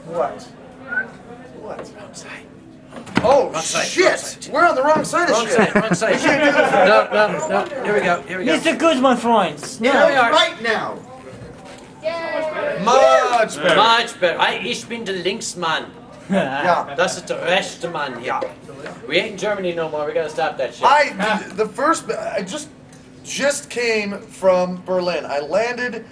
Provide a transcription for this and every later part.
What? What? Outside. Oh, shit! We're on the wrong side of shit. Wrong side. No. Here we go. Mr. Guzman freunds. No. Here we are. Right now. Much better. Much better. Ich bin der Linksmann. Yeah. Das ist der rechte Mann. Yeah. We ain't in Germany no more. We gotta stop that shit. I just came from Berlin. I landed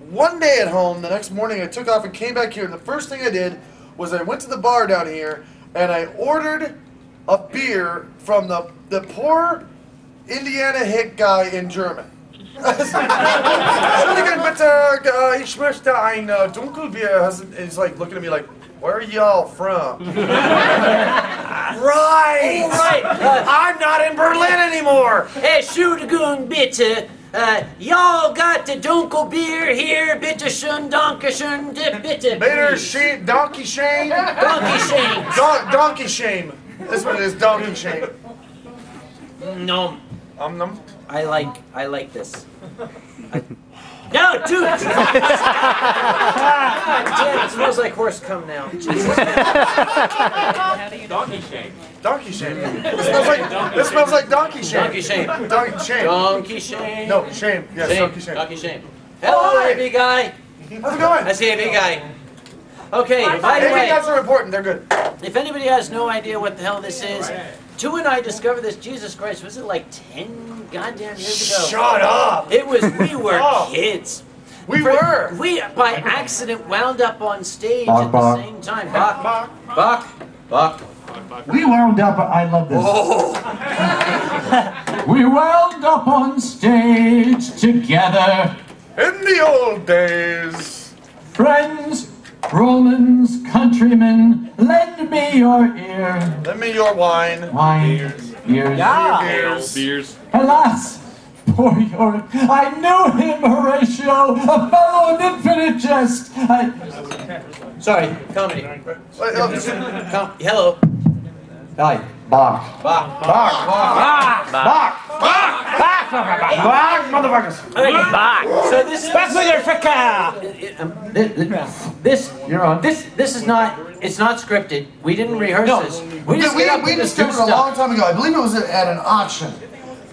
one day at home. The next morning I took off and came back here. And the first thing I did was I went to the bar down here and I ordered a beer from the poor Indiana hick guy in German. Entschuldigung bitte, ich möchte ein Dunkelbier. He's like looking at me like, where are y'all from? Right! All right. I'm not in Berlin anymore! Entschuldigung bitte. Y'all got the Dunkelbier here. Bitte schön, danke schön, bitte. Bitter shame, donkey shame? Donkey shame. Donkey shame. That's what it is, donkey shame. No. Nom. I like this. No, dude! Damn, it smells like horse cum now. Donkey shame. Donkey shame. This smells like donkey shame. Donkey shame. Donkey shame. Donkey shame. No, shame. Yes, Shame. donkey shame. Donkey shame. Hello, Hi. big guy. How's it going? I see a big guy. Okay, by the Hey, way, guys are important. They're good. if anybody has no idea what the hell this is, Tu and I discovered this, Jesus Christ, was it like 10 goddamn years ago? Shut up. It was, we were Oh. kids. We were. We, by accident, wound up on stage at the same time. Bach. We wound up, I love this. Oh. We wound up on stage together. In the old days. Friends, Romans, countrymen, lend me your ear. Lend me your wine. Wine, ears. Beers. Alas, poor Yorick, I knew him, Horatio, a fellow of infinite jest. Sorry, comedy. Hello. Hi, Bach. Bach, motherfuckers. So this is You're on. This is not. It's not scripted. We didn't rehearse this. We just get up We and just discovered do a long stuff. time ago. I believe it was at an auction.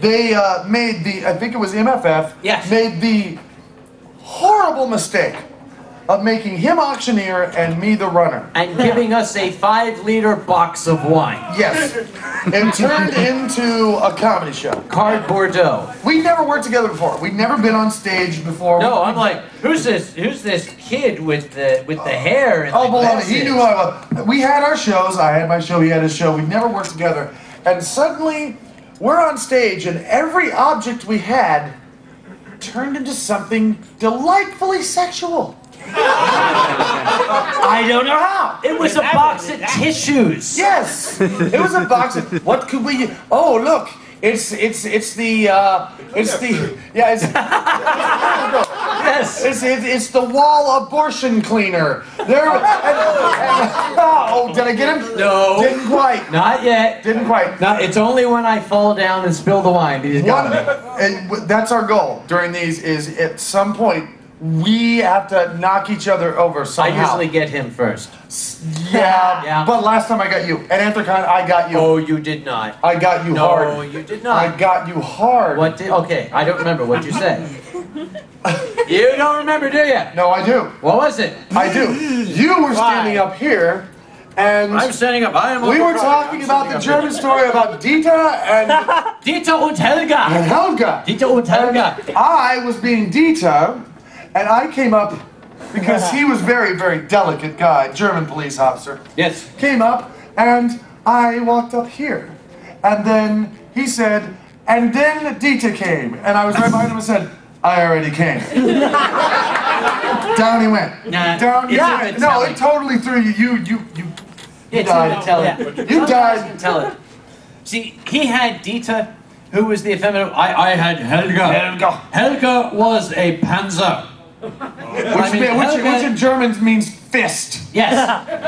They made I think it was MFF, Yes. made the horrible mistake of making him auctioneer and me the runner. And giving us a 5-liter box of wine. Yes. It turned into a comedy show. Card Bordeaux. We never worked together before. We'd never been on stage before. No, I'm like, who's this kid with the hair and Oh, the beloved, glasses? he knew who I was. We had our shows. I had my show. He had his show. We'd never worked together. And suddenly, we're on stage, and every object we had turned into something delightfully sexual. I don't know how. It was a box of tissues. Yes, it was a box of. What could we? Oh, look, it's the Yes. It's the wall abortion cleaner. Oh, did I get him? No. Didn't quite. Not yet. Didn't quite. No, it's only when I fall down and spill the wine. He's got me. And that's our goal during these. Is at some point we have to knock each other over I somehow. usually get him first. Yeah, Yeah. but last time I got you. At Anthrocon, I got you. Oh, you did not. I got you No, hard. you did I not. got you hard. What did? Okay, I don't remember what you said. You don't remember, do you? No, I do. What was it? I do. You were standing up here, and I'm standing up. I am. we were talking about the German story about Dieter and Dieter und Helga. Helga. Dieter und Helga. I was being Dieter, and I came up because he was very, very delicate guy, German police officer. Yes. Came up, and I walked up here. And then he said, and then Dieter came. And I was right behind him and said, I already came. Down he went. Nah, Down. it's Yeah. hard to No, tell it it. totally threw you. You It's died. hard to tell it. You Sometimes died. can tell it. See, he had Dieter, who was the effeminate. I had Helga. Helga was a panzer. Which in German means fist. Yes.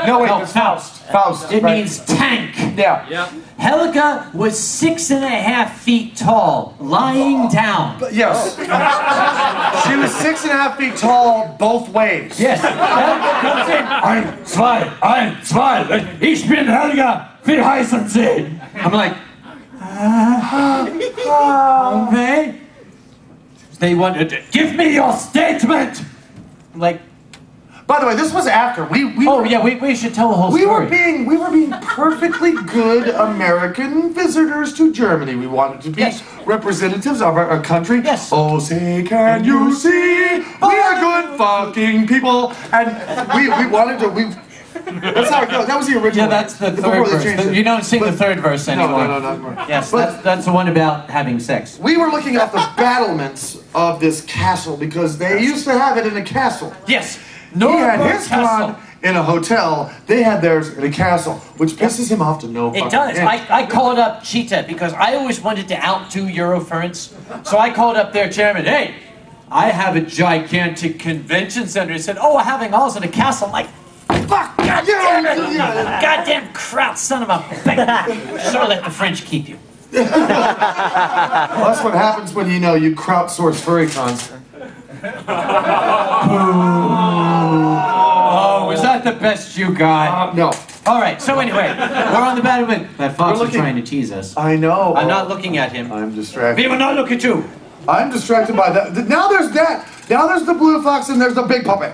No, wait, No, it's Faust. Faust. It right. means tank. Yeah. Yep. Helga was 6.5 feet tall, lying down. Yes. She was 6.5 feet tall both ways. Yes. Helga comes in. Ein, zwei, ich bin Helga, wie heißen Sie? I'm like, okay. They wanted to Give me your statement! I'm like, By the way, this was after we we should tell the whole we story. were being perfectly good American visitors to Germany. We wanted to be Yes. representatives of our country. Yes. Oh, say, can you see? We are good fucking people, and we wanted to. That's how it goes. That was the original. Yeah, that's the Before third they verse. changed it. You don't sing the third verse anymore. No, not more. Yes, But that's the one about having sex. we were looking at the battlements of this castle because they used to have it in a castle. Yes. He had Nuremberg his Castle. con in a hotel. They had theirs in a castle, which pisses him off to no It fucking does. end. I called up Cheetah because I always wanted to outdo Eurofurence. So I called up their chairman. Hey, I have a gigantic convention center. He said, oh, we're having ours in a castle. I'm like, fuck, goddamn it. Goddamn Kraut, son of a bitch. Should have let the French keep you. Well, that's what happens when you know you crowdsource furry cons. Oh, was that the best you got? No. All right, so anyway, we're on the battlement. That fox is trying to tease us. I know. I'm not looking at him. I'm distracted. We will not look at you. I'm distracted by that. Now there's that. Now there's the blue fox and there's the big puppet.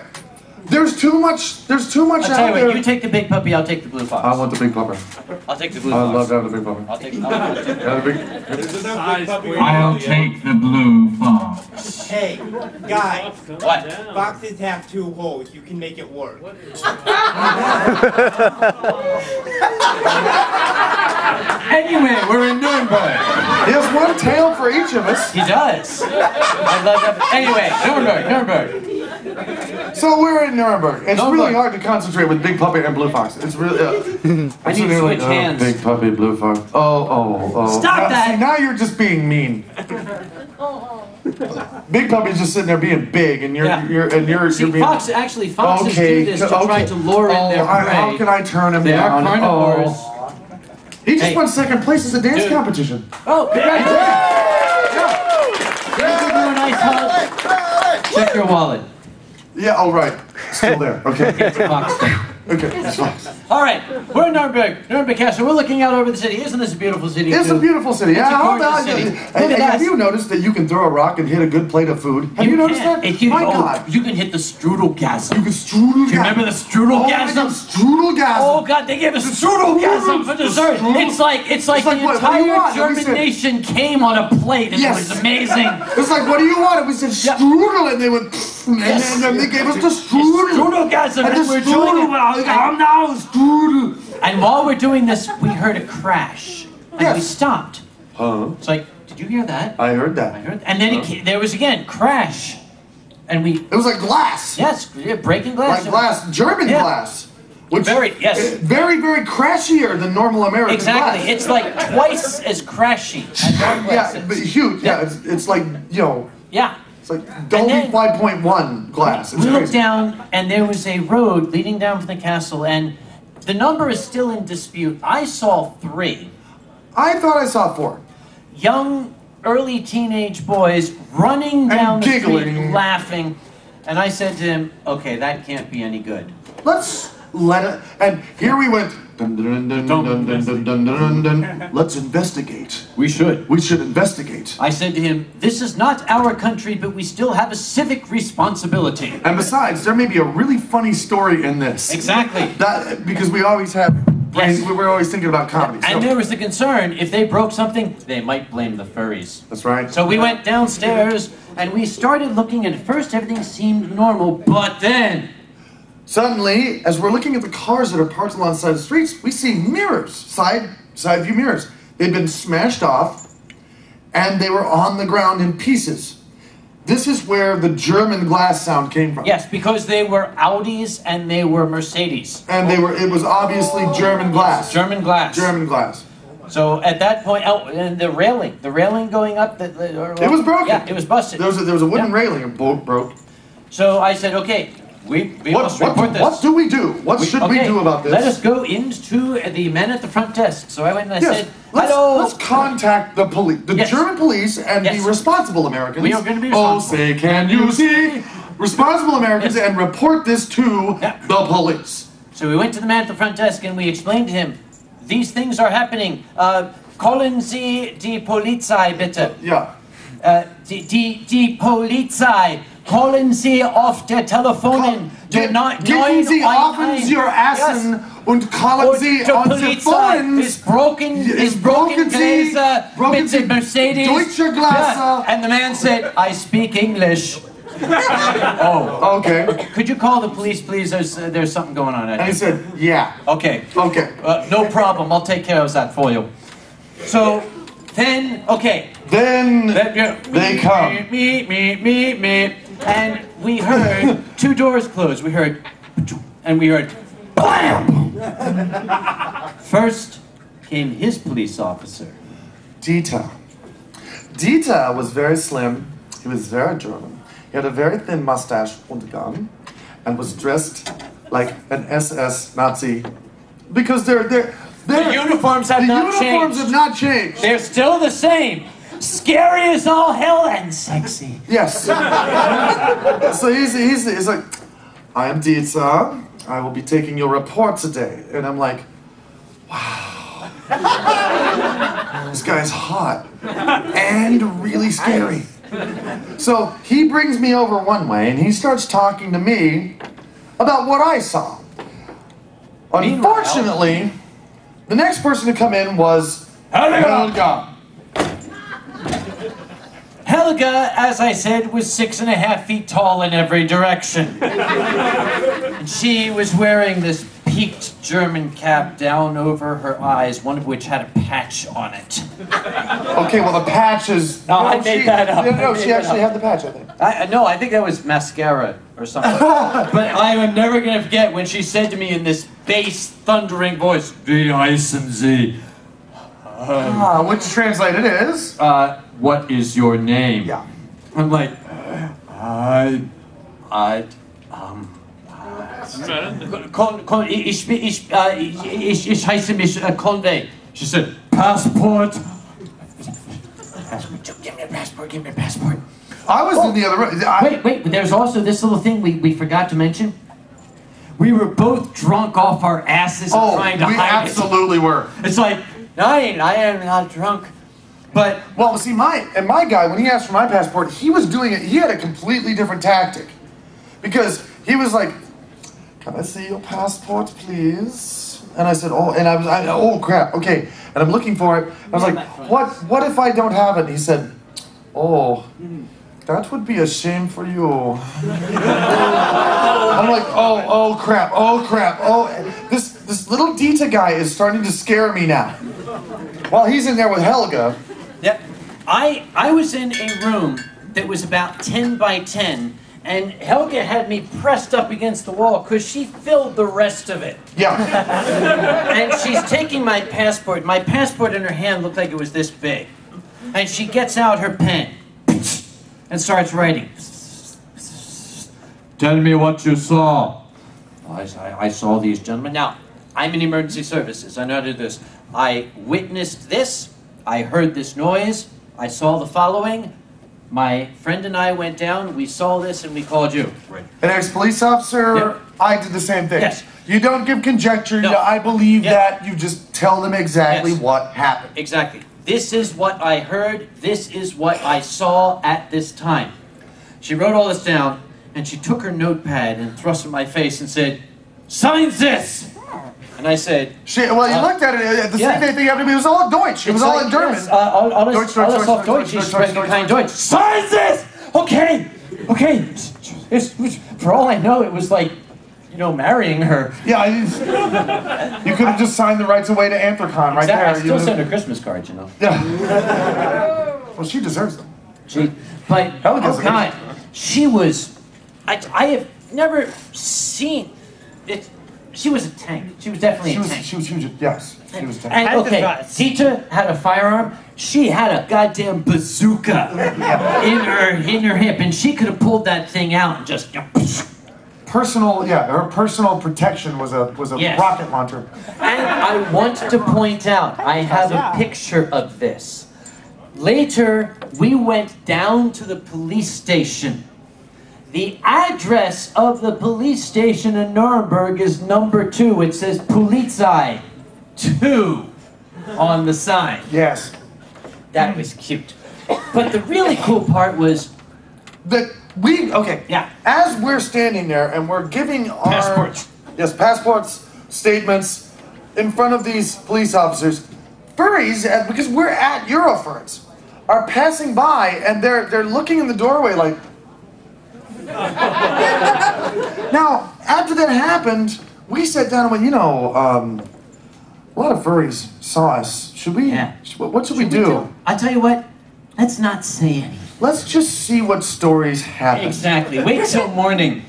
There's too much. There's too much I'll tell out you there. what, you take the big puppy, I'll take the blue fox. I want the big puppet. I'll take the blue I fox. love to have the big puppet. I'll take Yeah, the big. I'll take the blue fox. Hey, guy, What? foxes have 2 holes. You can make it work. Anyway, we're in Nuremberg. He has one tail for each of us. He does. I love that. Anyway, Nuremberg. So we're in Nuremberg. It's Nuremberg. really hard to concentrate with big puppy and blue fox. It's really. I need to switch hands. Big puppy, blue fox. Oh. Stop now, that. See, now you're just being mean. Big puppy's just sitting there being big, and you're Yeah. you're See, being. foxes do this to try to lure in their prey. How can I turn him They are down? carnivores. He just Hey. won second place as a dance Dude. competition. Oh, congratulations! Can I give you a nice hug? Check your wallet. Yeah. Oh right. Still there. Okay. Fox thing. Okay. It's fine. All right, we're in Nuremberg Castle. We're looking out over the city. Isn't this a beautiful city? It's too? a beautiful city. It's a Yeah, how gorgeous about city. you? Look at that. Have you noticed that you can throw a rock and hit a good plate of food? Have you noticed can. that? If you, My God. you can hit the strudelgasm. You can strudel. Do you remember the strudelgasm? Strudelgasm. Oh God, they gave us strudelgasm for dessert. It's like the what do you entire want? And we German said- nation came on a plate, and Yes. it was amazing. It's like, what do you want? And we said strudel, and they went, and Yes. then they gave us the strudel. Strudelgasm, And and the we're doing it. I'm now strudel. And while we're doing this, we heard a crash, and we Yes. stopped. Huh? It's like, did you hear that? I heard that. I heard, and then there was again crash, and we It was like glass. yes, breaking glass. Like glass, German Yeah. glass. Which Very- yes. Very, very crashier than normal American Exactly, glass. it's like twice as crashy as our Yeah, glass but is. huge. Yeah, it's like, you know, Yeah. it's like Dolby then- 5.1 glass. It's We looked crazy. down, and there was a road leading down from the castle, and the number is still in dispute. I saw 3 I thought I saw 4. young, early teenage boys running down the giggling. street, laughing, and I said to him, "Okay, that can't be any good." Let's let it. And here we went. Dun, dun, dun, dun, dun, dun, dun, dun, dun, dun. Let's investigate. We should. We should investigate. I said to him, "This is not our country, but we still have a civic responsibility." And besides, there may be a really funny story in this. Exactly. That because we always have. Yes. We're always thinking about comedy. And so- there was the concern, if they broke something, they might blame the furries. That's right. So we went downstairs, and we started looking, and at first everything seemed normal, but then... Suddenly, as we're looking at the cars that are parked alongside the streets, we see mirrors, side view mirrors. They'd been smashed off, and they were on the ground in pieces. This is where the German glass sound came from. Yes, because they were Audis and they were Mercedes. And it was obviously German glass. German glass. German glass. So at that point, oh, and the railing going up, It was broken. Yeah, it was busted. There was a wooden Yeah. railing, and boat broke. So I said, okay, we must report this. What do we do? What should we do about this? Let us go into the man at the front desk. So I went and I said, hello. Let's contact the police, the German police, and the responsible Americans. We are going to be responsible. Oh, say, can you see? Responsible Americans, and report this to the police. So we went to the man at the front desk and we explained to him, these things are happening. Callen Sie die Polizei, bitte. Yeah. Die Polizei. Callen Sie auf der Telefonen. Geben Sie offen Ihr Essen und callen Sie unsere Phones. Is broken Gläser mit dem Mercedes. Deutsche Gläser. And the man said, I speak English. Oh, okay. Could you call the police, please? There's something going on. And he said, yeah. Okay. Okay. No problem. I'll take care of that for you. So then, okay. Then they come. Me. And we heard two doors close. We heard, and we heard, blam! First came his police officer. Dieter. Dieter was very slim. He was very German. He had a very thin mustache and a gun, and was dressed like an SS Nazi. Because the uniforms have not changed. They're still the same. Scary as all hell and sexy. Yes. So he's like, I am Dieter. I will be taking your report today. And I'm like, wow. This guy's hot and really scary. So he brings me over one way and he starts talking to me about what I saw. Unfortunately, the next person to come in was Helga. Helga, as I said, was 6.5 feet tall in every direction. And she was wearing this peaked German cap down over her eyes, one of which had a patch on it. Okay, well the patch is... No, I made that up. No, she actually had the patch, I think. I think that was mascara or something. But I am never going to forget when she said to me in this bass, thundering voice, Wie heißen Sie? Which translated is... what is your name? Yeah. I'm like, ich heiße mich Conde. She said, passport. Give me a passport. I was in the other room. Wait, but there's also this little thing we forgot to mention. We were both drunk off our asses and trying to hide it. We absolutely were. It's like, I am not drunk. But, well, see, my guy, when he asked for my passport, he was doing it, he had a completely different tactic. Because he was like, can I see your passport, please? And I said, oh crap, okay. And I'm looking for it. I was like, what if I don't have it? And he said, oh, that would be a shame for you. I'm like, oh crap, this little Dieter guy is starting to scare me now. While he's in there with Helga. Yep. I was in a room that was about 10 by 10, and Helga had me pressed up against the wall because she filled the rest of it. Yeah. And she's taking my passport. My passport in her hand looked like it was this big. And she gets out her pen and starts writing. Tell me what you saw. I saw these gentlemen. Now, I'm in emergency services. I know how to do this. I witnessed this. I heard this noise. I saw the following. My friend and I went down. We saw this and we called you. Right. An ex-police officer, yep. I did the same thing. Yes. You don't give conjecture. No. I believe that. You just tell them exactly what happened. Exactly. This is what I heard. This is what I saw at this time. She wrote all this down and she took her notepad and thrust it in my face and said, sign this! And I said... You looked at it, the same thing happened to me. It was all in Deutsch. It was all in German. Yes, alles auf Deutsch. Ich spreche kein Deutsch. Sign this! Okay. For all I know, it was like, marrying her. Yeah, you could have just signed the rights away to Anthracon right there. I still send her Christmas cards, Yeah. Well, she deserves them. God, she was... I have never seen... She was a tank. She was definitely a tank. She was huge. Yes, she was a tank. And Dieter had a firearm. She had a goddamn bazooka in her hip, and she could have pulled that thing out and just personal, her personal protection was a Yes. rocket launcher. And I want to point out, I have a picture of this. Later, we went down to the police station. The address of the police station in Nuremberg is number 2. It says Polizei 2 on the sign. Yes. That was cute. But the really cool part was... Yeah. As we're standing there and we're giving our... Passports. Yes, passports, statements, in front of these police officers, furries, because we're at Eurofurence, are passing by and they're looking in the doorway like... Now, after that happened, we sat down and went, you know, a lot of furries saw us. Should we... Yeah. What should we do? I'll tell you what, let's not say anything. Let's just see what stories happen. Exactly. Wait till morning.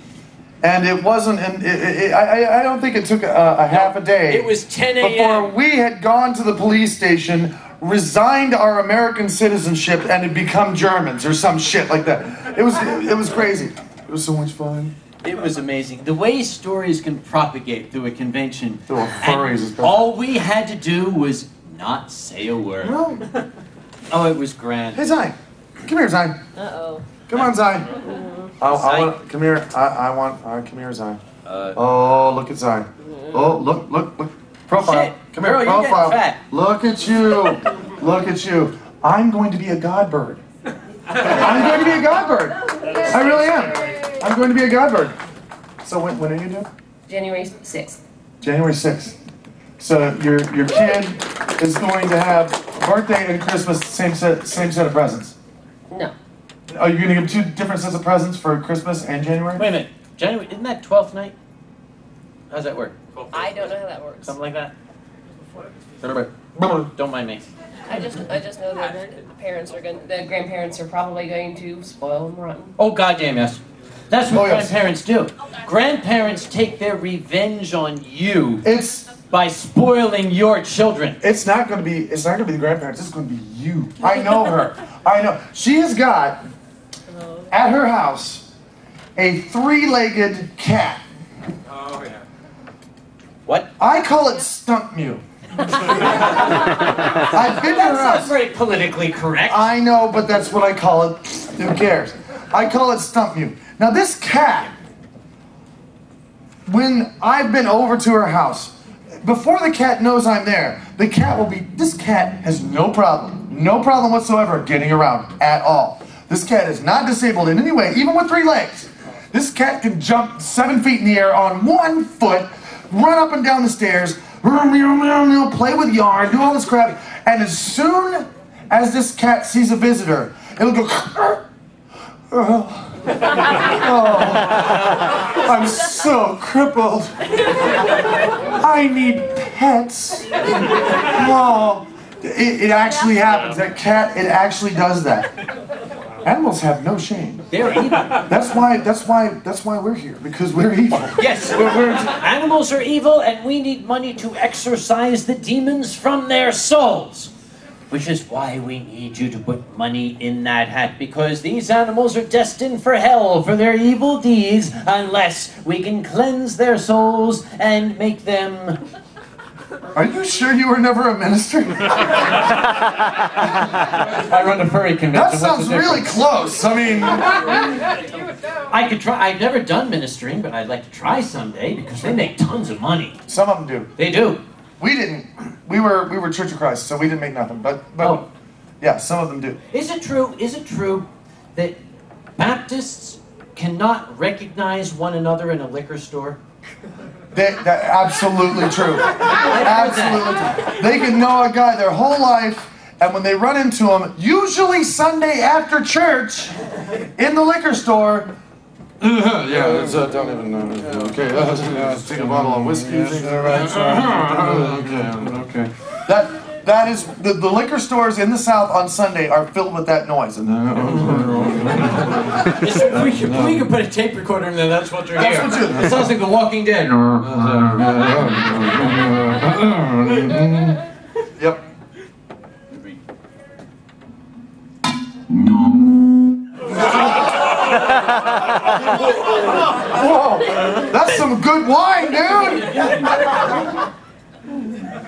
And it wasn't, I don't think it took a half a day. It was 10 a.m. Before we had gone to the police station, resigned our American citizenship, and had become Germans or some shit like that. It was crazy. It was so much fun. It was amazing. The way stories can propagate through a convention. Through a furries, and especially. all we had to do was not say a word. No. Oh, it was grand. Hey, Zai. Come here, Zai. Uh-oh. Come on, Zai. Zai. Come here. Come here, Zai. Oh, look at Zai. Oh, look. Profile. Shit. Come here, Girl, you're profile. getting fat. Look at you. Look at you. I'm going to be a godbird. I'm going to be a godbird. I really am. I'm going to be a godbird. So when are you due? January 6th. January 6th. So your kid is going to have birthday and Christmas same set of presents. No. Are you going to give 2 different sets of presents for Christmas and January? Wait a minute. January, isn't that 12th night? How's that work? I don't know how that works. Something like that? Don't mind me. I just know that the grandparents are probably going to spoil them rotten. Oh, goddamn, yes. That's what Oh, yes. grandparents do. Grandparents take their revenge on you It's by spoiling your children. It's not going to be the grandparents. It's going to be you. I know her. I know. She has got at her house a 3-legged cat. Oh, yeah. What? I call it Stump Mew. I've been to her That's not house. very politically correct. I know, but that's what I call it. Who cares? I call it Stump Mew. Now this cat, when I've been over to her house, before the cat knows I'm there, the cat will be, this cat has no problem whatsoever getting around at all. This cat is not disabled in any way, even with 3 legs. This cat can jump 7 feet in the air on 1 foot, run up and down the stairs, play with yarn, do all this crap, and as soon as this cat sees a visitor, it'll go, oh, I'm so crippled. I need pets. Oh, it actually happens. That cat, it actually does that. Animals have no shame. They're evil. That's why we're here, because we're evil. Yes, animals are evil, and we need money to exorcise the demons from their souls. Which is why we need you to put money in that hat, because these animals are destined for hell for their evil deeds unless we can cleanse their souls and make them... Are you sure you were never a minister? I run a furry convention. That sounds really close. I mean... I could try. I've never done ministering, but I'd like to try someday because they make tons of money. Some of them do. They do. We didn't. We were Church of Christ, so we didn't make nothing. But Oh. yeah, some of them do. Is it true that Baptists cannot recognize one another in a liquor store? That absolutely true. Absolutely true. They can know a guy their whole life, and when they run into him, usually Sunday after church, in the liquor store. Yeah, don't even know. Okay, let's take a bottle of whiskey. Okay. That is the liquor stores in the South on Sunday are filled with that noise. We can put a tape recorder in there. That's what you're hearing. That's what you. It sounds like The Walking Dead. Yep. Whoa, that's some good wine, dude.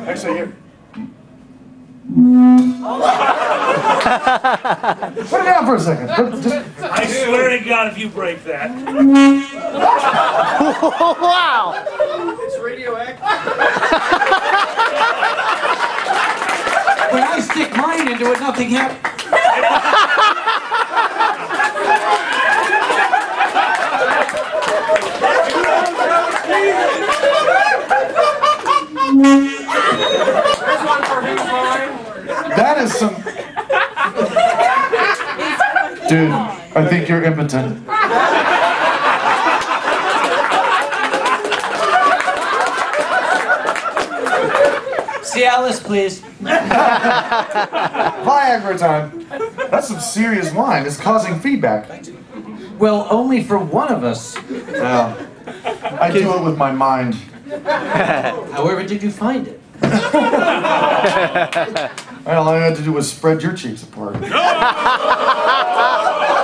Actually, here. Put it down for a second. I swear to God, if you break that. Wow! It's radioactive. When I stick mine into it, nothing happens. That is some... Dude, I think you're impotent. Cialis, please. Viagra time. That's some serious wine. It's causing feedback. Well, only for one of us. Yeah. I do it with my mind. However, did you find it? Well, all I had to do was spread your cheeks apart.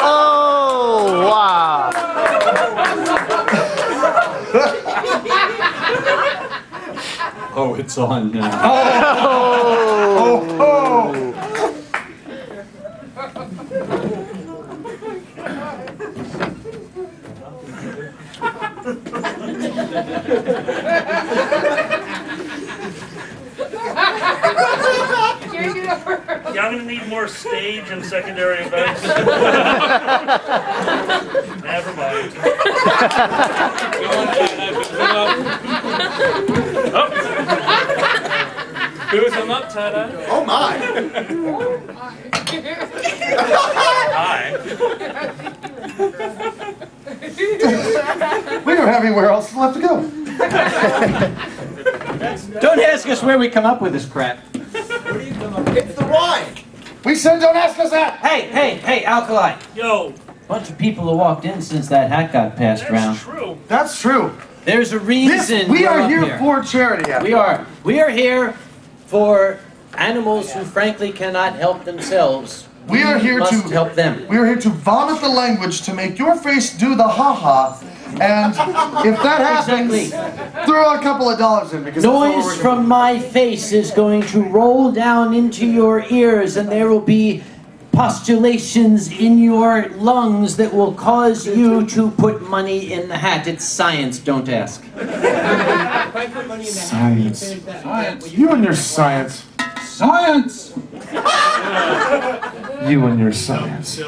Oh, wow. Oh, it's on now. Oh, oh. Yeah, I'm gonna need more stage and secondary effects. Never mind. Booth him up, Tada. Oh my! Hi. We don't have anywhere else left to go. Don't ask us where we come up with this crap. It's the wine! We said don't ask us that! Hey, Alkali. Yo, Bunch of people have walked in since that hat got passed around. that's true. That's true. There's a This, reason we we're are up here for charity. We are here for animals who frankly cannot help themselves. We are here must to help them. We are here to vomit the language to make your face do the ha-ha. And if that happens, Exactly. throw a couple of dollars in because that's what Noise we're from my face is going to roll down into your ears, and there will be postulations in your lungs that will cause you to put money in the hat. It's science, don't ask. Science. You and your science. Science! You and your science.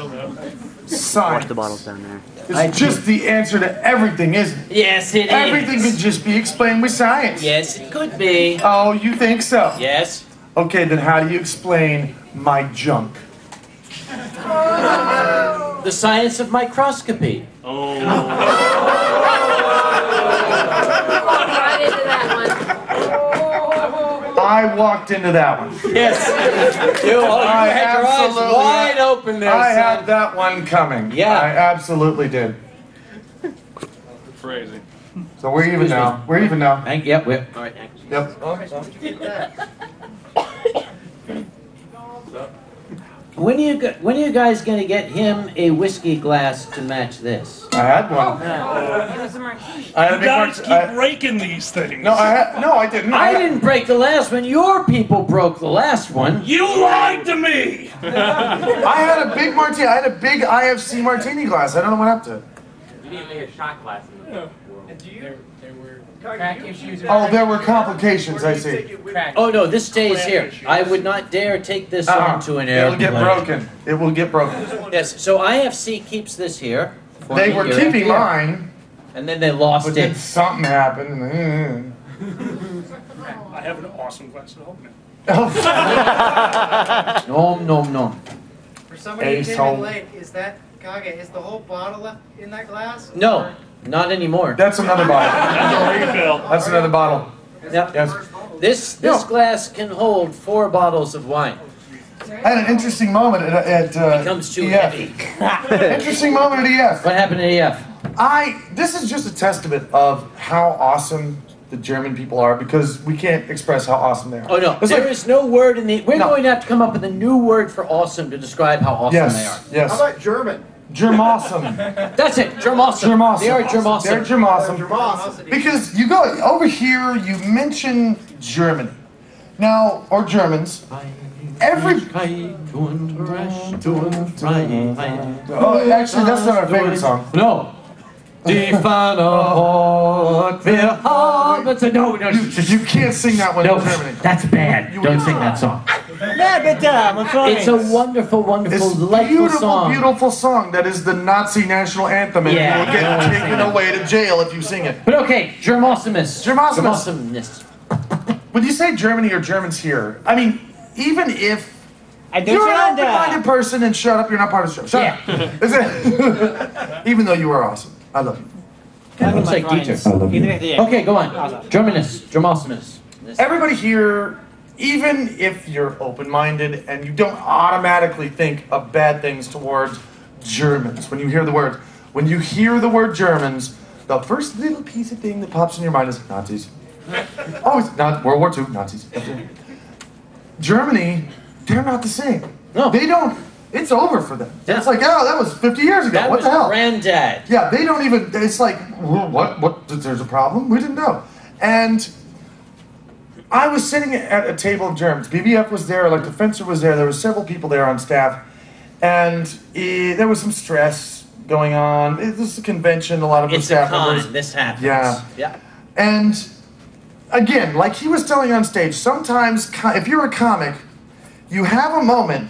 Science. The bottle's down there. It's just the answer to everything, isn't it? Yes, it is. Everything can just be explained with science. Yes, it could be. Oh, you think so? Yes. Okay, then how do you explain my junk? The science of microscopy. Oh. Right into that one. I walked into that one. Yes. You I had your eyes absolutely- wide open there, I son. had that one coming. Yeah. I absolutely did. Crazy. So we're even now. We're even now. Yep, all right. Yep. When are you guys gonna get him a whiskey glass to match this? I had one. I had a You big guys mark- keep breaking these things. No, I didn't. I didn't break the last one. Your people broke the last one. You lied to me! I had a big martini. I had a big iFC martini glass. I don't know what happened to it. You need to make a shot glass in the world. Crack issues. Oh, there were complications. I see. Oh no, this stays here. I would not dare take this onto an It'll airplane. get broken. It will get broken. Yes. So IFC keeps this here. for They me were year keeping after year. mine, and then they lost but then it. something happened. I have an awesome glass of opening. No. For somebody who came Asshole. in late, is that Kage? Is the whole bottle left in that glass? No, not anymore. That's another bottle. That's a refill. That's another bottle. Yep. Yes. This glass can hold 4 bottles of wine. I had an interesting moment at Becomes too EF. heavy. Interesting moment at EF. What happened at EF? This is just a testament of how awesome the German people are because we can't express how awesome they are. Oh no, It's there like- is no word in the. We're No. going to have to come up with a new word for awesome to describe how awesome they are. Yes, yes. How about German? Germawesome. That's it, Germawesome. Germawesome. They are Germawesome. They're Germawesome. Because you go over here, you mention Germany. Now, or Germans. Every... Oh, actually, that's not our favorite song. No. No, You can't sing that one in Germany. that's bad. Don't sing that song. It's a wonderful, wonderful, It's delightful beautiful, song. beautiful song that is the Nazi national anthem, and Yeah. you'll get taken away to jail if you sing it. But okay, Germawesome. Germawesome. When you say Germany or Germans here, I mean, even if you're an open-minded person and shut up, you're not part of the show. Shut up. Is it? Even though you are awesome. I love you. Looks like Dieter. I love you. Okay, go on. Germawesome. Everybody here, even if you're open-minded and you don't automatically think of bad things towards Germans, when you hear the word Germans, the first little piece of thing that pops in your mind is Nazis. Always, not World War II, Nazis. Germany, they're not the same. No. They don't, it's over for them. Yeah. It's like, oh, that was 50 years ago. That what was the hell? Granddad. Yeah, they don't even, it's like, well, what, there's a problem? We didn't know. And I was sitting at a table of Germans. BBF was there, like the fencer was there. There were several people there on staff. And there was some stress going on. This is a convention, a lot of the staff members. This happens. Yeah. And again, like he was telling on stage, sometimes if you're a comic, you have a moment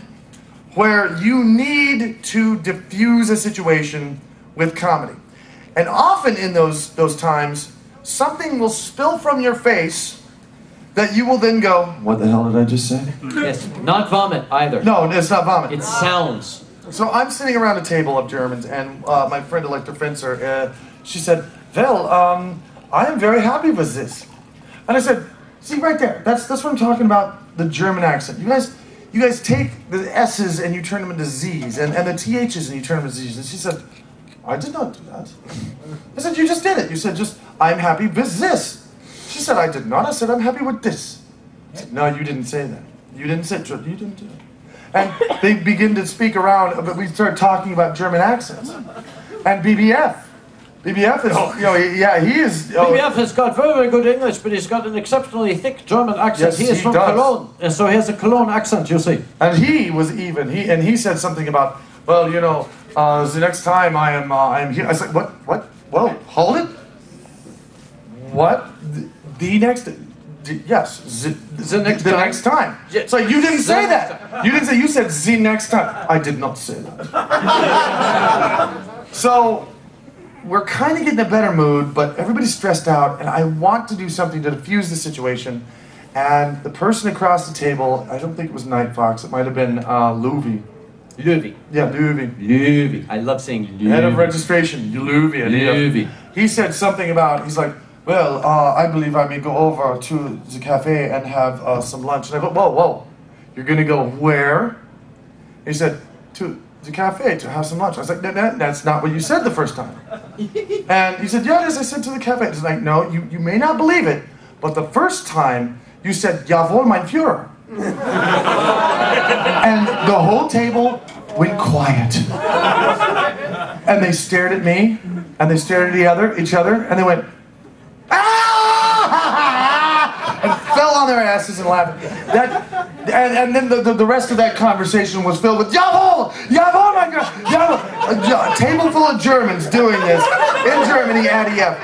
where you need to diffuse a situation with comedy. And often in those times, something will spill from your face that you will then go, what the hell did I just say? Yes, not vomit either. No, it's not vomit. It sounds. So I'm sitting around a table of Germans, and my friend Electra Fencer, she said, well, I am very happy with this. And I said, see right there, that's what I'm talking about, the German accent. You guys take the S's and you turn them into Z's, and the TH's and you turn them into Z's. And she said, I did not do that. I said, you just did it. You said just, I'm happy with this. She said, I did not. I said, I'm happy with this. I said, no, you didn't say that. You didn't say, you didn't do it. And they begin to speak around, but we start talking about German accents. And BBF is, he is... BBF has got very, very good English, but he's got an exceptionally thick German accent. Yes, he is he from does. Cologne, and so he has a Cologne accent, you see. And he was even. He said something about, well, the next time I'm here. I was like, what? Whoa, hold it. What? The next? Yes, the next time. So you didn't say that. You didn't say. You said the next time. I did not say that. So we're kind of getting a better mood, but everybody's stressed out, and I want to do something to diffuse the situation. And the person across the table, I don't think it was Night Fox, it might have been Louie. Louie. Yeah, Louie. Louie. I love saying Louie. Head of registration, Louie. Louie. He said something about, he's like, well, I believe I may go over to the cafe and have some lunch. And I go, whoa, you're going to go where? He said, to the cafe to have some lunch. I was like, no, that's not what you said the first time. And he said, yeah, it is. I said to the cafe. He's like, no, you may not believe it, but the first time you said, jawohl, mein Führer. And the whole table went quiet. And they stared at me, and they stared at each other, and they went, ah! And fell on their asses and laughed. And then the rest of that conversation was filled with jawohl, jawohl, my God, jawohl. A table full of Germans doing this in Germany at EF.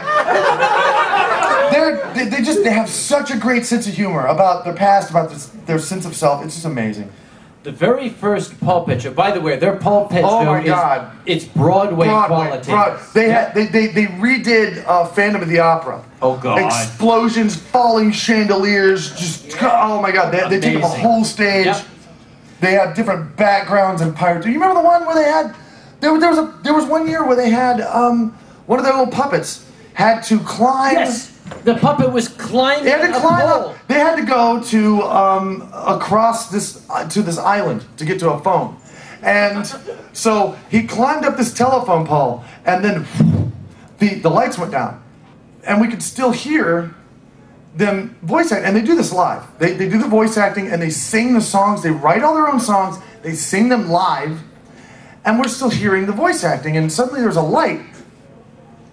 They have such a great sense of humor about their past, about their sense of self. It's just amazing. The very first Paul pitch, by the way, their Paul pitch, oh my God, it's Broadway quality. They redid Phantom of the Opera. Oh God! Explosions, falling chandeliers, just oh my God! They take up a whole stage. Yep. They have different backgrounds and pirates. Do you remember the one where they had? There was one year where they had one of their little puppets had to climb. Yes. The puppet was climbing. They had to climb up. They had to go to across this to this island to get to a phone, and so he climbed up this telephone pole, and then the lights went down, and we could still hear them voice act. And they do this live. They do the voice acting, and they sing the songs. They write all their own songs. They sing them live, and we're still hearing the voice acting, and suddenly there's a light,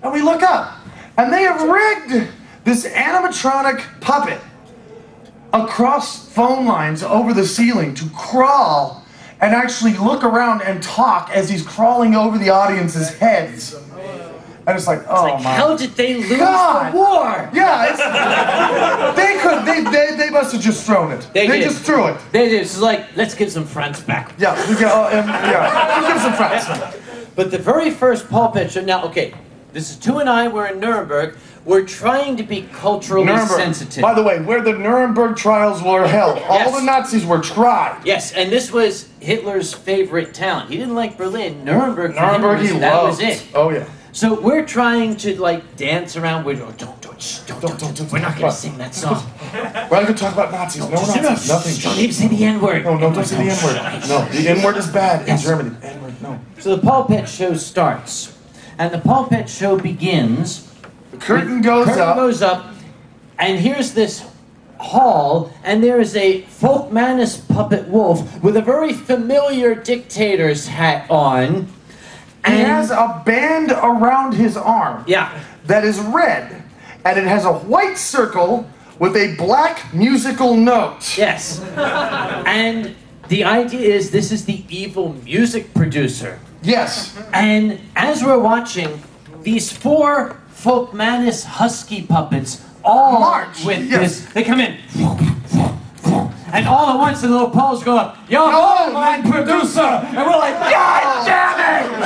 and we look up, and they have rigged this animatronic puppet across phone lines over the ceiling to crawl and actually look around and talk as he's crawling over the audience's heads. And it's like, oh my how did they lose God. the war? Yeah, they must have just thrown it. They did. just threw it. They did. It's like, let's give some France back. Yeah, we'll give some France. But the very first Paul Pet show, now, okay, this is Tu and I, we're in Nuremberg. We're trying to be culturally sensitive. By the way, where the Nuremberg trials were held, all Yes. the Nazis were tried. Yes, and this was Hitler's favorite town. He didn't like Berlin. Nuremberg, for him Nuremberg, he that loved. was it. Oh yeah. So we're trying to like dance around. We're don't. We're not going to sing that song. We're not going to talk about Nazis. No Nazis. Nothing. Don't even say the N-word. No, don't say the N-word. No, the N-word is bad in Germany. N-word, no. So the Paul Pet show starts, and the Paul Pet show begins. The curtain goes up, and here's this hall, and there is a Folkmanis puppet wolf with a very familiar dictator's hat on. He has a band around his arm. Yeah. That is red, and it has a white circle with a black musical note. Yes. And the idea is this is the evil music producer. Yes. And as we're watching, these 4 Folkmanis husky puppets all march with this. They come in. And all at once the little poles go up. Yo, my producer! And we're like, God damn it!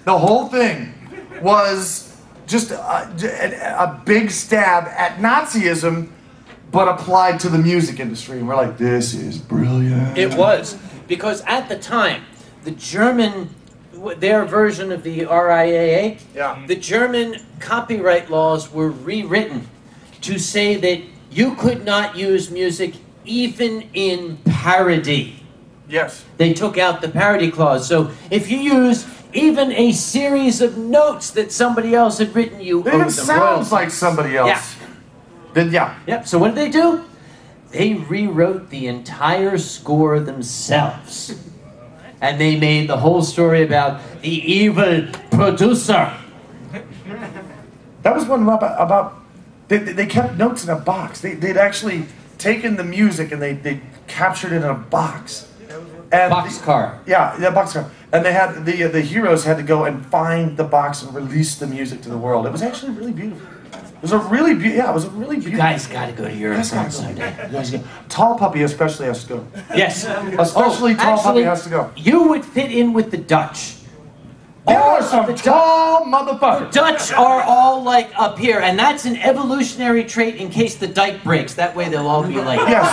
The whole thing was just a big stab at Nazism, but applied to the music industry. And we're like, this is brilliant. It was. Because at the time, the German, their version of the RIAA, the German copyright laws were rewritten to say that you could not use music even in parody. Yes. They took out the parody clause. So if you use even a series of notes that somebody else had written, you It even sounds like somebody else. Yeah. Then yeah. Yep. So what did they do? They rewrote the entire score themselves. And they made the whole story about the evil producer. That was one about they kept notes in a box. They'd actually taken the music and they captured it in a box. And boxcar. Yeah, boxcar. And they had the heroes had to go and find the box and release the music to the world. It was actually really beautiful. It was a really beautiful. You guys got to go to Europe someday. Tall Puppy especially has to go. Yes. Especially Tall Puppy has to go. You would fit in with the Dutch. There are some tall motherfuckers. Dutch are all like up here, and that's an evolutionary trait in case the dike breaks. That way they'll all be like. Yes.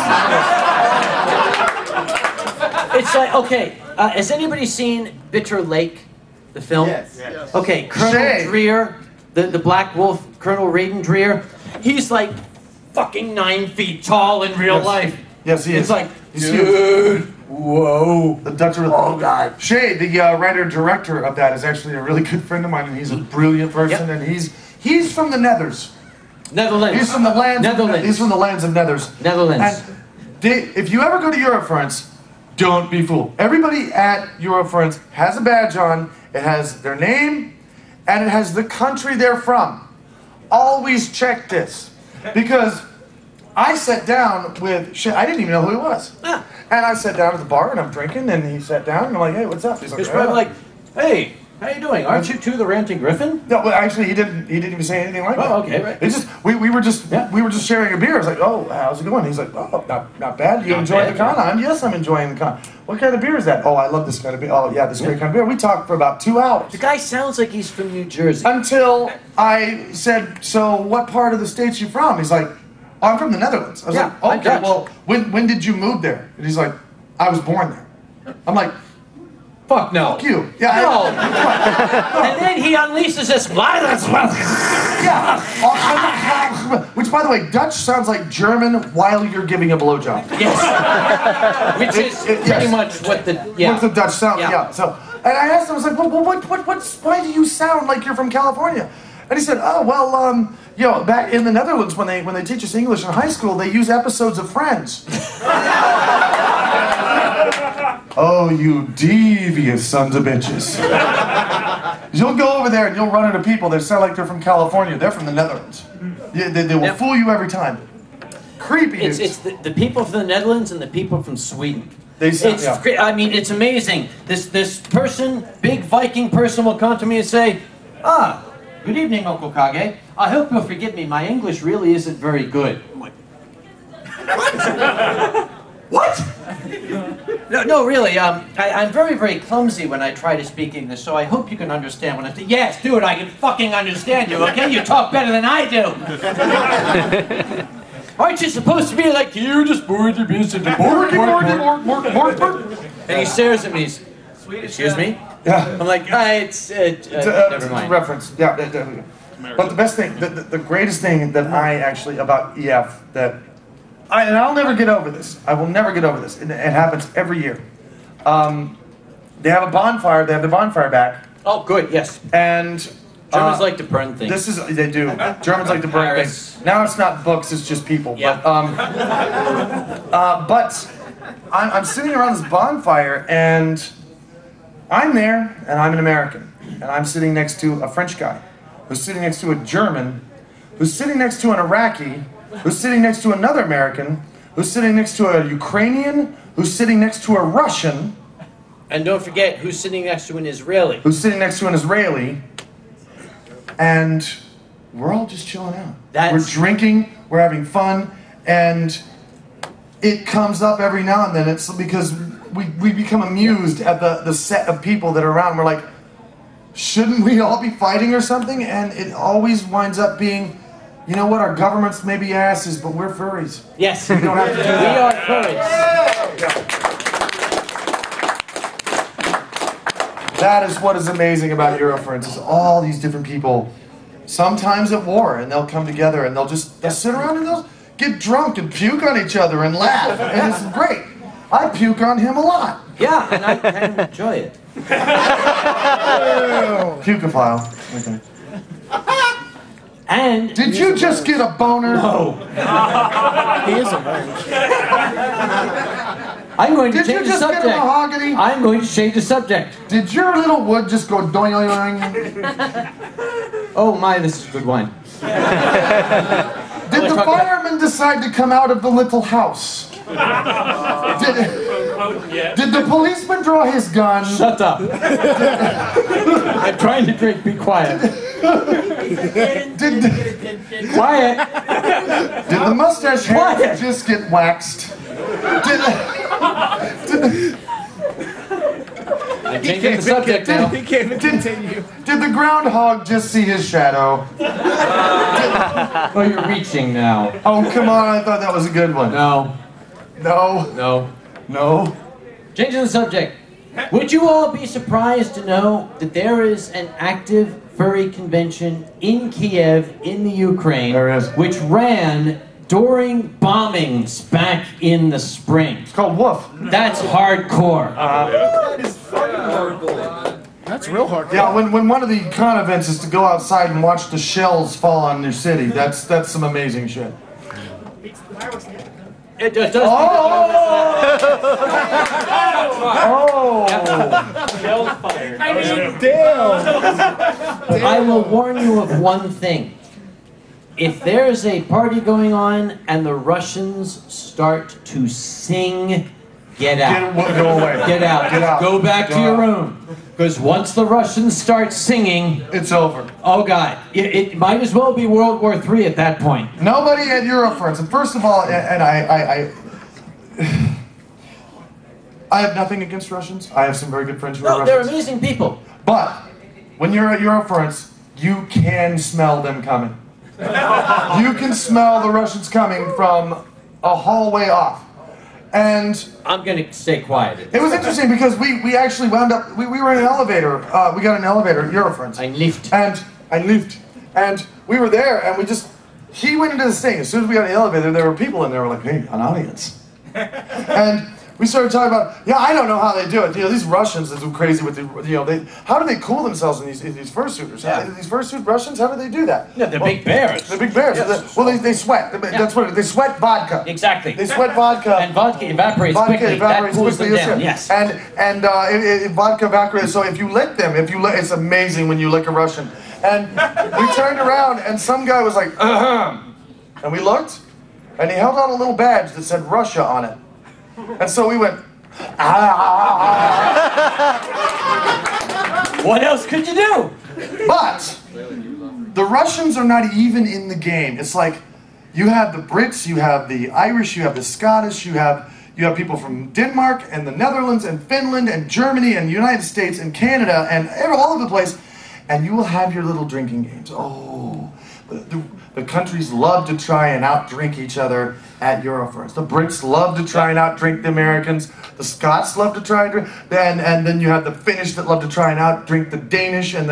It's like, okay, has anybody seen Bitter Lake, the film? Yes. Okay, Colonel Dreer, the Black Wolf, Colonel Raiden Dreer, he's like fucking 9 feet tall in real life. Yes, he is. It's like, dude, whoa. The Dutch are, oh God. Shay, the writer-director of that, is actually a really good friend of mine, and he's a brilliant person, and he's from the Nethers. Netherlands. He's from the lands. Netherlands. He's from the lands of Nethers. Netherlands. And if you ever go to Eurofriends, don't be fooled. Everybody at Eurofriends has a badge on. It has their name, and it has the country they're from. Always check this, because I sat down with Shay. I didn't even know who he was. Ah. And I sat down at the bar, and I'm drinking, and he sat down, and I'm like, hey, what's up? He's probably like, hey, how you doing? Aren't you two the ranting Gryphon? No, but actually, he didn't even say anything like that. Oh, okay, right. It's just we were just sharing a beer. I was like, oh, how's it going? He's like, oh, not bad. You enjoying the con? Yes, I'm enjoying the con. What kind of beer is that? Oh, I love this kind of beer. Oh, yeah, this great kind of beer. We talked for about 2 hours. The guy sounds like he's from New Jersey. Until I said, so what part of the States you from? He's like, oh, I'm from the Netherlands. I was like, okay, well, when did you move there? And he's like, I was born there. I'm like, fuck no. Fuck you. Yeah. No. And then he unleashes this. Yeah. Which, by the way, Dutch sounds like German while you're giving a blowjob. Yes. Which is pretty much what the What's the Dutch sound? Yeah. So, and I asked him, I was like, well, why do you sound like you're from California? And he said, oh, well, back in the Netherlands, when they teach us English in high school, they use episodes of Friends. Oh, you devious sons of bitches. You'll go over there and you'll run into people that sound like they're from California. They're from the Netherlands. They will fool you every time. Creepy. It's the people from the Netherlands and the people from Sweden. They sound, I mean, it's amazing. This person, big Viking person, will come to me and say, "Ah, good evening, Uncle Kage. I hope you'll forgive me. My English really isn't very good." I'm like, what? No, really. I'm very, very clumsy when I try to speak English, so I hope you can understand when I say, "Yes, dude, I can fucking understand you. Okay, you talk better than I do." Aren't you supposed to be like, "You're just bored to be sitting bored." And he stares at me. He's, "Excuse me?" Yeah. I'm like, never mind. Reference. Yeah. But the best thing, the greatest thing that about EF and I'll never get over this. I will never get over this. It happens every year. They have a bonfire. They have the bonfire back. Oh, good. Yes. And Germans like to burn things. They do. Germans like to burn things. Now it's not books, it's just people. Yeah. But I'm sitting around this bonfire, and I'm there, and I'm an American. And I'm sitting next to a French guy, who's sitting next to a German, who's sitting next to an Iraqi, who's sitting next to another American, who's sitting next to a Ukrainian, who's sitting next to a Russian. And don't forget, who's sitting next to an Israeli. Who's sitting next to an Israeli. And we're all just chilling out. We're drinking, we're having fun, and it comes up every now and then. It's because we become amused at the set of people that are around. We're like, shouldn't we all be fighting or something? And it always winds up being, you know what, our governments may be asses, but we're furries. Yes. We don't have to do that. We are furries. Yeah. That is what is amazing about Eurofriends, is all these different people, sometimes at war, and they'll come together and they'll sit around and they'll get drunk and puke on each other and laugh, and it's great. I puke on him a lot. Yeah, and I kind of enjoy it. Pukeophile. Okay. And did you just get a boner? No. He is a bunch. I'm going to change the subject. Did you just get a mahogany? I'm going to change the subject. Did your little wood just go doing? Oh my, this is a good wine. Did the firemen decide to come out of the little house? Did the policeman draw his gun? Shut up. I'm trying to drink, be quiet. Quiet. Did the mustache hair just get waxed? I'm changing the subject now. He can't continue. Did the groundhog just see his shadow? Oh, you're reaching now. Oh, come on, I thought that was a good one. No. No. No. No. Changing the subject. Would you all be surprised to know that there is an active furry convention in Kiev, in the Ukraine, which ran during bombings back in the spring? It's called Woof. That's hardcore. That is fucking hardcore. That's real hardcore. Yeah, when one of the con events is to go outside and watch the shells fall on your city, that's some amazing shit. It does. Oh! Shells fired. Damn. I will warn you of one thing. If there's a party going on and the Russians start to sing, get out. Go away. Get out. Get out. Go back to your room. Because once the Russians start singing, it's over. Oh God, it might as well be World War III at that point. Nobody at Eurofriends. And first of all, and I have nothing against Russians. I have some very good friends who are Russians. They're amazing people. But when you're at Eurofriends, you can smell them coming. You can smell the Russians coming from a hallway off. And I'm going to stay quiet. It was interesting because we actually wound up, we were in an elevator. We got an elevator at Eurofriends. Ein Lift. And we were there, and he went into this thing. As soon as we got in the elevator, there were people in there who were like, hey, an audience. And we started talking about, I don't know how they do it. These Russians are crazy with how do they cool themselves in these fursuiters? These fursuit Russians, how do they do that? Yeah, they're big bears. They're big bears. Yes. They sweat. That's what they sweat vodka. Exactly. They sweat vodka. And vodka evaporates quickly. That cools them down. Yes. And vodka evaporates. So if you lick them, it's amazing when you lick a Russian. And we turned around, and some guy was like, and we looked, and he held out a little badge that said Russia on it. And so we went, What else could you do? But the Russians are not even in the game. It's like you have the Brits, you have the Irish, you have the Scottish, you have people from Denmark and the Netherlands and Finland and Germany and the United States and Canada and all over the place. And you will have your little drinking games. Oh, the countries love to try and outdrink each other at Eurofurence. The Brits love to try and outdrink the Americans. The Scots love to try and drink. And then you have the Finnish that love to try and outdrink the Danish and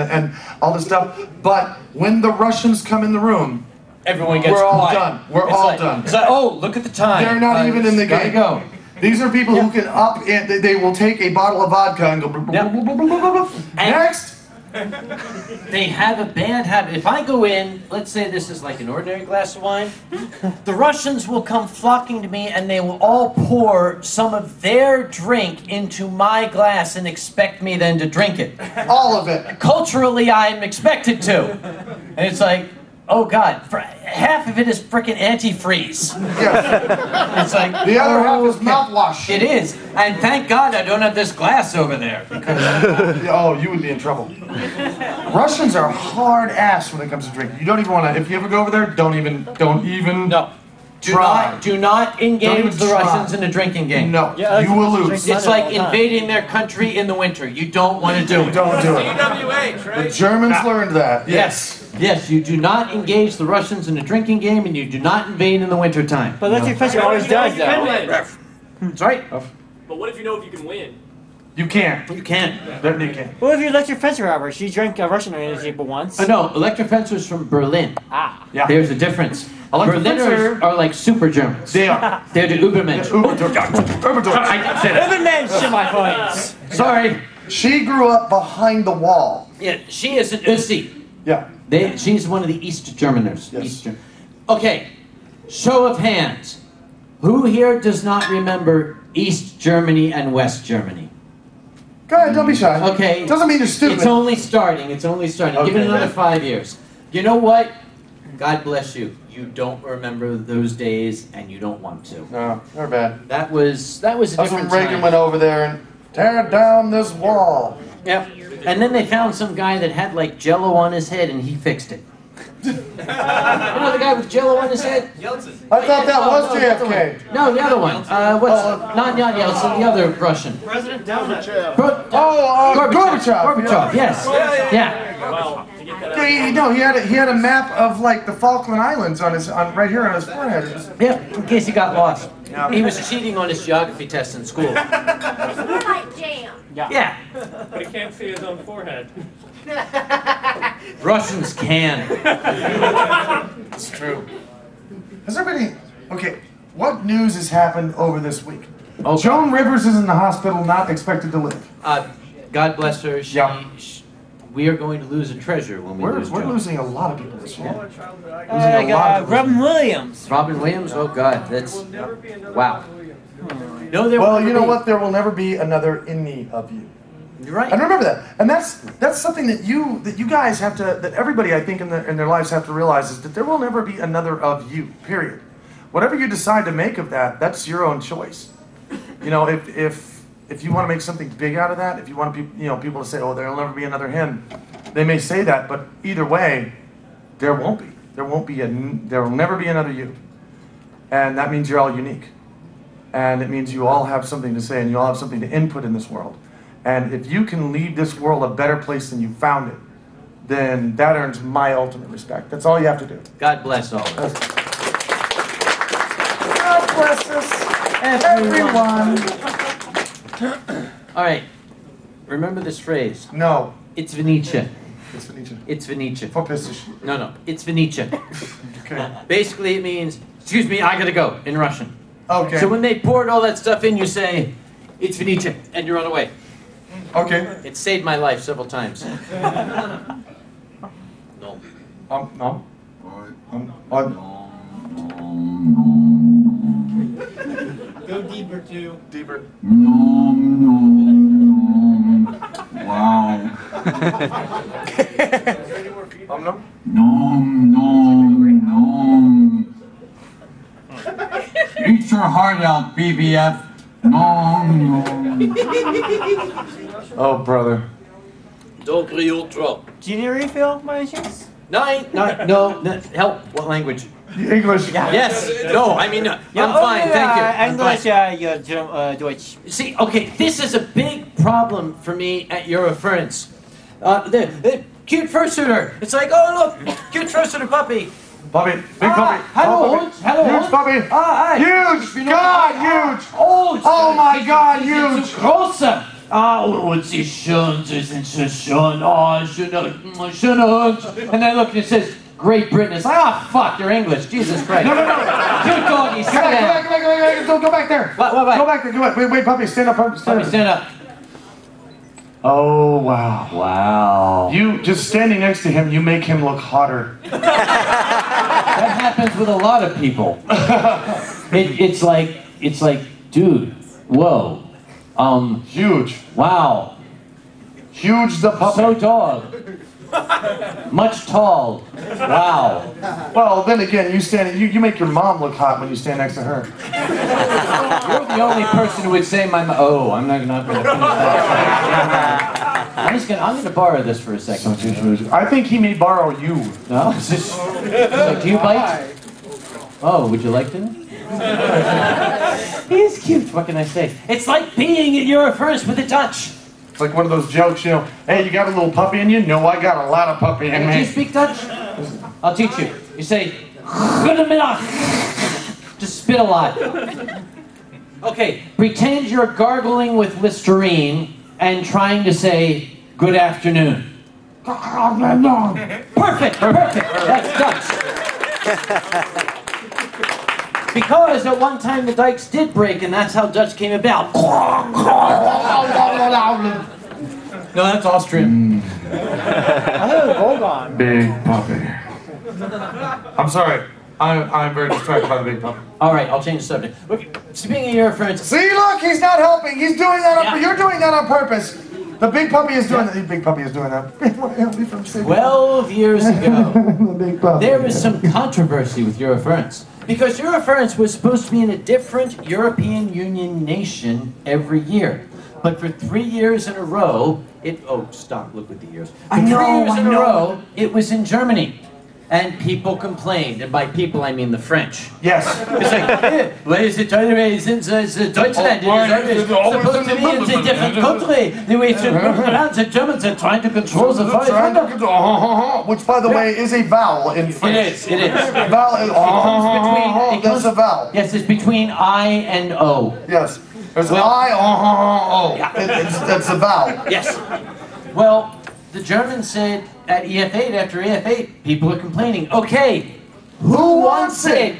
all this stuff. But when the Russians come in the room, everyone gets we're all quiet. done. We're all done. It's like, oh, look at the time. They're not even in the game. Go. These are people who can they will take a bottle of vodka and go next. They have a bad habit. If I go in, let's say this is like an ordinary glass of wine, the Russians will come flocking to me and they will all pour some of their drink into my glass and expect me then to drink it. All of it. Culturally, I'm expected to. And it's like, oh God, half of it is frickin' antifreeze. Yes. It's like the other half is mouthwash. It is, and thank God I don't have this glass over there because you would be in trouble. Russians are hard ass when it comes to drinking. You don't even want to. If you ever go over there, don't even. No. Do not engage the Russians in a drinking game. No, you will lose. It's like invading their country in the winter. You don't want to do it. Don't do it. CWH, right? The Germans learned that. Yes. Yes, you do not engage the Russians in a drinking game, and you do not invade in the wintertime. But that's your professor always does, though. That's right. But what if you know if you can win? You can't. You can't. You can't. What if you electric fencer however? She drank Russian table once. No, electric fencers from Berlin. Ah. Yeah. There's a difference. Berliners are like super Germans. They are. They're the Ubermensch. Ubermensch, my points. Sorry. She grew up behind the wall. Yeah, she is an Ussi. Yeah. She's one of the East Germaners. Yes. Okay, show of hands. Who here does not remember East Germany and West Germany? Go ahead, don't be shy. Okay. Doesn't mean you're stupid. It's only starting. Okay. Give it another 5 years. You know what? God bless you. You don't remember those days, and you don't want to. No, they're bad. That was a That's different when Reagan time. went over there and tear down this wall. Yep. And then they found some guy that had like Jello on his head, and he fixed it. You know the guy with Jello on his head? Yeltsin. I thought that was JFK. No, the other one. Not Yeltsin, the other Russian. President Gorbachev. Gorbachev. Yes. Yeah. Well, to get that He had a map of like the Falkland Islands on right here on his forehead. Yeah. In case he got lost. He was cheating on his geography test in school. Like jam. Yeah. But he can't see his own forehead. Russians can. It's true. Has everybody? Okay. What news has happened over this week? Okay. Joan Rivers is in the hospital, not expected to live. God bless her. Yeah. We are going to lose a treasure when we lose We're Joan. losing a lot of people this year. Robin Williams. Robin Williams? Oh God, that's wow. No, there. Well, you know what? There will never be another any of you. You're right. And remember that. And that's something that you guys have to, that everybody I think in their lives have to realize is that there will never be another of you. Period. Whatever you decide to make of that, that's your own choice. You know, if you want to make something big out of that, if you want people to say, oh, there'll never be another him, they may say that, but either way, there won't be. There will never be another you. And that means you're all unique. And it means you all have something to say and you all have something to input in this world. And if you can leave this world a better place than you found it, then that earns my ultimate respect. That's all you have to do. God bless all of us. God bless us, everyone. All right. Remember this phrase. No. It's Venetia. It's Venetia. It's Venetia. Popistisch. No. It's Venetia. Okay. Basically, it means, excuse me, I gotta go, in Russian. Okay. So when they poured all that stuff in, you say, "It's finito," and you run away. Okay. It saved my life several times. No. No. Go deeper too. Deeper. Wow. No. Eat your heart out, BBF. Oh, brother. Don't cry ultra. Do you need a refill, by any chance? No, help. What language? English. Yes. No, I mean, I'm fine, thank you. I'm English, fine. Deutsch. See, okay, this is a big problem for me at Eurofurence. The cute fursuiter. It's like, oh, look, cute fursuiter puppy. Puppy. Big puppy. Hello, Puppy. hello. Huge puppy. Hi. Huge. God, huge. Oh my God, huge. Große. Und sie schön, sie sind so schön. Oh, schöner Hund. And then look, and it says, Great Britain. It's like, oh, fuck, you're English. Jesus Christ. No. Cute doggy, sit Go down. back. Don't go back there. What? Go back there. Go back. Wait, puppy. Stand up. Puppy, Puppy, stand up. Oh, wow. Wow. You, just standing next to him, you make him look hotter. That happens with a lot of people. It's like, dude, whoa. Huge. Wow. Huge the puppy. So dog. Much tall. Wow. Well, then again, you make your mom look hot when you stand next to her. You're the only person who would say I'm not gonna finish that. I'm gonna borrow this for a second. I think he may borrow you. No? It's like, do you bite? Oh, would you like to? He's cute, what can I say? It's like being in Eurofurence with a Dutch. It's like one of those jokes, hey, you got a little puppy in you? No, I got a lot of puppy in Do you me. speak Dutch? I'll teach you. You say, goedemiddag. Just spit a lot. Okay, pretend you're gargling with Listerine and trying to say, good afternoon. Perfect. That's Dutch. Because at one time the dikes did break, and that's how Dutch came about. No, that's Austrian. Big puppy. I'm sorry. I'm very distracted by the big puppy. All right, I'll change the subject. Look, speaking of your friends, See, look, he's not helping. He's doing that. You're doing that on purpose. The big puppy is doing that. The big puppy is doing that. 12 years ago, The big puppy. there was some controversy with Eurofurence. Because Eurofurence was supposed to be in a different European Union nation every year. But for 3 years in a row, look at the years. For 3 years in a row, it was in Germany. And people complained, and by people I mean the French. Yes. It's like, where is it since Deutschland is supposed to be in a different country? The way to move around, the Germans are trying to control the voice. Which, by the way, is a vowel in French. It is. Vowel is that's a vowel. Yes, it's between I and O. Yes. There's I, Yeah. That's a vowel. Yes. Well, the Germans said at EF8, after EF8, people are complaining. Okay, who wants it?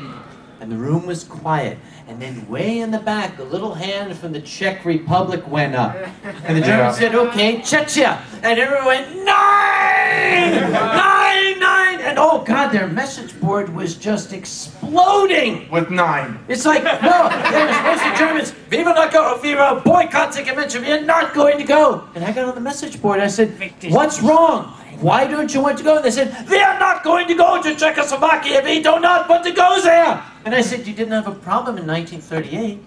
And the room was quiet. And then way in the back, the little hand from the Czech Republic went up. And the Germans said, okay, Czechia. And everyone went, 9! 9! And oh God, their message board was just exploding. With 9. It's like, no, they were supposed to Germans, we will not go, we will boycott the convention, we are not going to go. And I got on the message board, I said, what's wrong? Why don't you want to go? And they said, we are not going to go to Czechoslovakia, we do not want to go there. And I said, you didn't have a problem in 1938.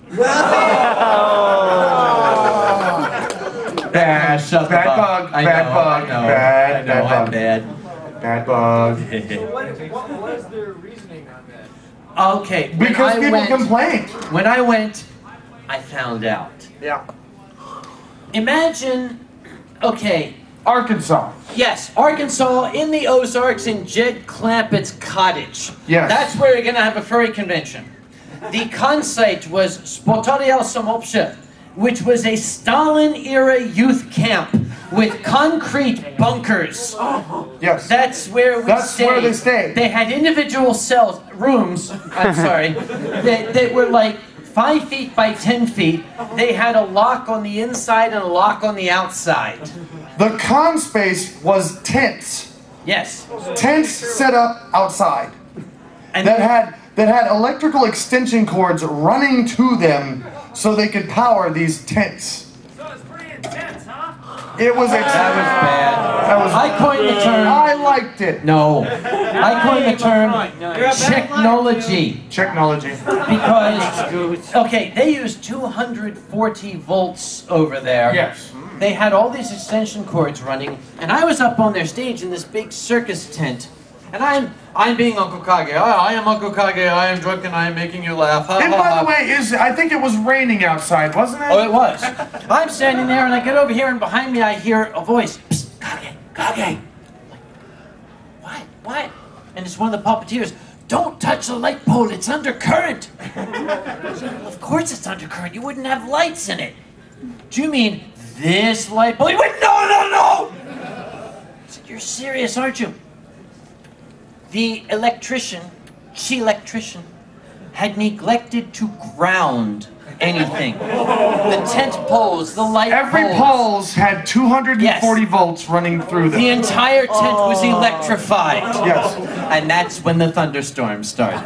Shut Bad bug. I Bad know, bug. I know, Bad. I know, Bad I'm bug. bad. Bad bug. What was their reasoning on that? Okay, when Because I people went, complained. when I went, I found out. Yeah. Imagine, okay, Arkansas. yes, Arkansas in the Ozarks in Jed Clampett's cottage. Yes. That's where you're going to have a furry convention. The concite was Spotorial Samopsha, which was a Stalin-era youth camp with concrete bunkers. Yes. That's where we stayed. where they stayed. They had individual rooms, I'm sorry, that were like 5 feet by 10 feet. They had a lock on the inside and a lock on the outside. The con space was tents. Yes. Tents set up outside. And that had electrical extension cords running to them so they could power these tents. So it's pretty intense, huh? It was That was bad. I coined the term. I liked it. No. I coined the term technology. Technology. Because, okay, they used 240 volts over there. Yes. They had all these extension cords running, and I was up on their stage in this big circus tent. And I'm being Uncle Kage. I am Uncle Kage. I am drunk and I am making you laugh. And by the way, I think it was raining outside, wasn't it? Oh, it was. I'm standing there and I get over here and behind me I hear a voice. Psst, Kage, Kage. I'm like, what? And it's one of the puppeteers. Don't touch the light pole. It's undercurrent. Of course it's undercurrent. You wouldn't have lights in it. Do you mean this light pole? He went, no. I said, you're serious, aren't you? The electrician, had neglected to ground anything. The tent poles, the light poles. Every poles had 240 volts running through them. The entire tent was electrified. Yes. And that's when the thunderstorm started.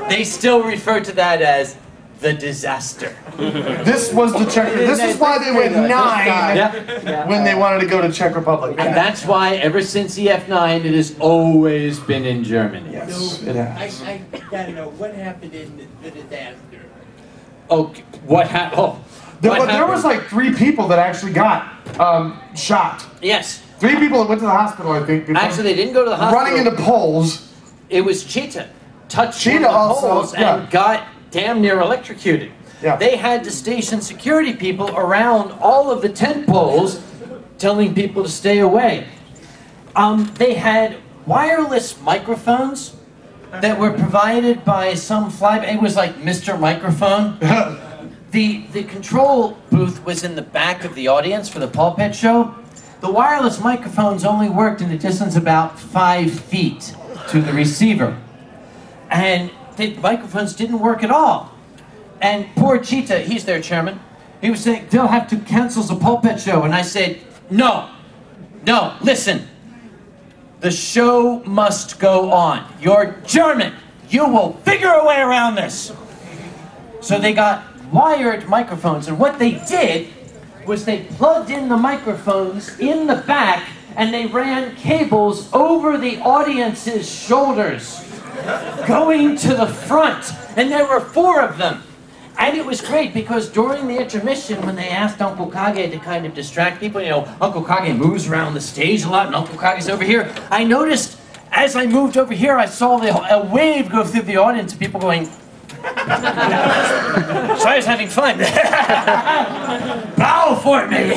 They still refer to that as the disaster. This was the Czech. This is why they went 9 when they wanted to go to Czech Republic. And that's why ever since EF9 it has always been in Germany. Yes, it has. I gotta know what happened in the disaster. Oh, what happened? Oh, there was like 3 people that actually got shot. Yes. 3 people that went to the hospital, I think. Actually, they didn't go to the hospital. Running into poles. It was Cheetah. Touched Cheetah one of the also, poles and got damn near electrocuted. Yeah. They had to station security people around all of the tent poles telling people to stay away. They had wireless microphones that were provided by some it was like Mr. Microphone. The control booth was in the back of the audience for the pulpit show. The wireless microphones only worked in a distance about 5 feet to the receiver. And the microphones didn't work at all. And poor Cheetah, he's their chairman, he was saying, they'll have to cancel the pulpit show. And I said, no, listen. The show must go on. You're German. You will figure a way around this. So they got wired microphones. And what they did was they plugged in the microphones in the back and they ran cables over the audience's shoulders, going to the front. And there were 4 of them. And it was great because during the intermission, when they asked Uncle Kage to kind of distract people, you know, Uncle Kage moves around the stage a lot, and Uncle Kage's over here. I noticed, as I moved over here, I saw a wave go through the audience, people going, so I was having fun. Bow for me.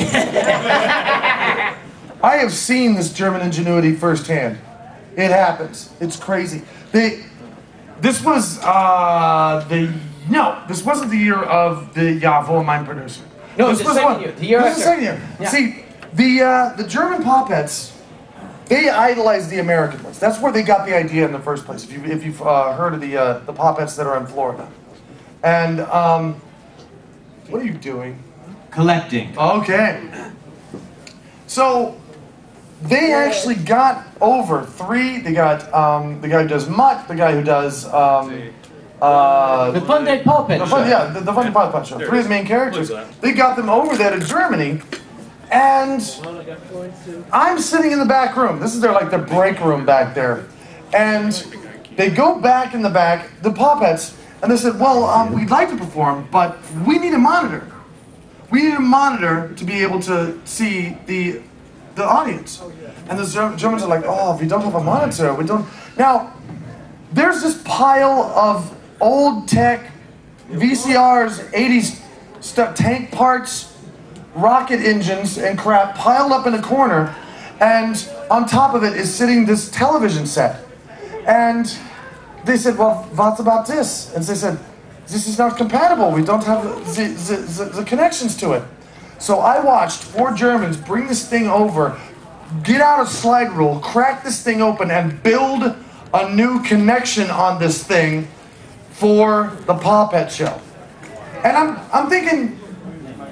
I have seen this German ingenuity firsthand. It happens. It's crazy. This was this wasn't the year of the Jawohl, mein Producer. No, this it's was the second year. The year this is the after. second year. Yeah. See, the German Poppets, they idolized the American ones. That's where they got the idea in the first place. If you've heard of the Poppets that are in Florida, and what are you doing? Collecting. Okay. So they actually got over 3. They got the guy who does Mutt, the guy who does the Fun Day Pulpit Show. The Fun Day Pulpit Show. 3 of the main characters. They got them over there to Germany, and I'm sitting in the back room. This is their break room back there, and they go back in the back, the Poppets, and they said, "Well, we'd like to perform, but we need a monitor. We need a monitor to be able to see the audience." And the Germans are like, "Oh, if we don't have a monitor, we don't." Now, there's this pile of old tech, VCRs, 80s stuff, tank parts, rocket engines, and crap piled up in a corner, and on top of it is sitting this television set. And they said, "Well, what about this?" And they said, "This is not compatible. We don't have the connections to it." So I watched 4 Germans bring this thing over, get out a slide rule, crack this thing open, and build a new connection on this thing for the Paw Pet show. And I'm thinking,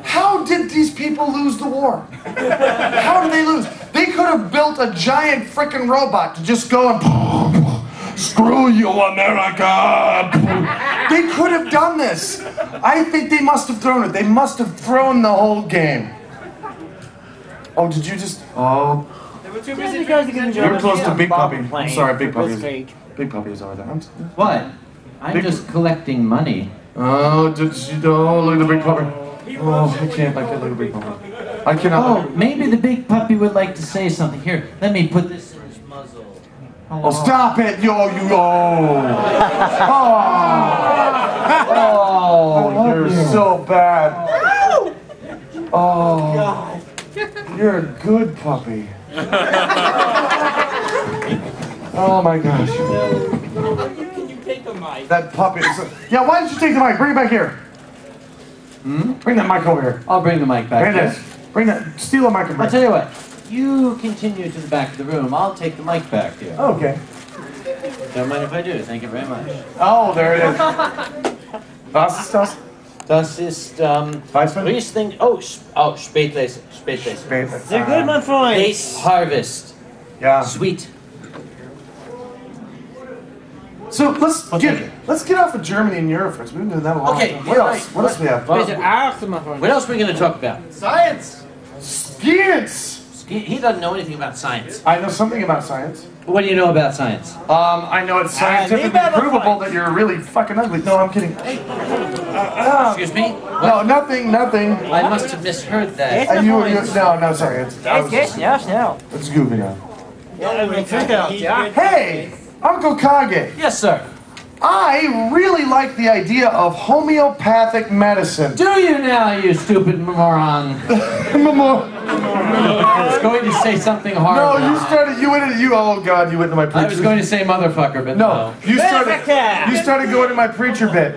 how did these people lose the war? How did they lose? They could have built a giant frickin' robot to just go and screw you, America. They could have done this. I think they must have thrown it. They must have thrown the whole game. Oh, did you just? Oh. They were too busy You're close to Big Puppy. I'm sorry, Big Puppy. Big Puppy is over there. What? I'm just collecting money. Oh, did you? Oh, look at the Big Puppy. Oh, I can't look at the Big Puppy. I cannot. Oh, maybe the big puppy would like to say something. Here, let me put this in his muzzle. Oh, stop it, you. Oh, you're so bad. Oh, you're a good puppy. Oh my gosh. Can you take the mic? That puppy. Yeah, why did you take the mic? Bring it back here. Bring that mic over here. I'll bring the mic back. Bring that. Steal a mic and bring. I'll tell you what. You continue to the back of the room. I'll take the mic back here. Okay. Don't mind if I do. Thank you very much. Oh, there it is. Was ist das? Das ist, Riesling, Spätlese. Sehr gut, mein Freund. Base Harvest. Yeah. Sweet. So let's get off of Germany and Europe first. We've been doing that a long time. What else? What else do we have? What else are we going to talk about? Science. Science. He doesn't know anything about science. I know something about science. What do you know about science? I know it's scientifically provable that you're really fucking ugly. No, I'm kidding. Excuse me? No, nothing. I must have misheard that. No, sorry. It's goofy now. Hey, Uncle Kage. Yes, sir. I really like the idea of homeopathic medicine. Do you now, you stupid moron? I was going to say something horrible. No, you went into my preacher. I was going to say motherfucker, but no. You started going to my preacher bit.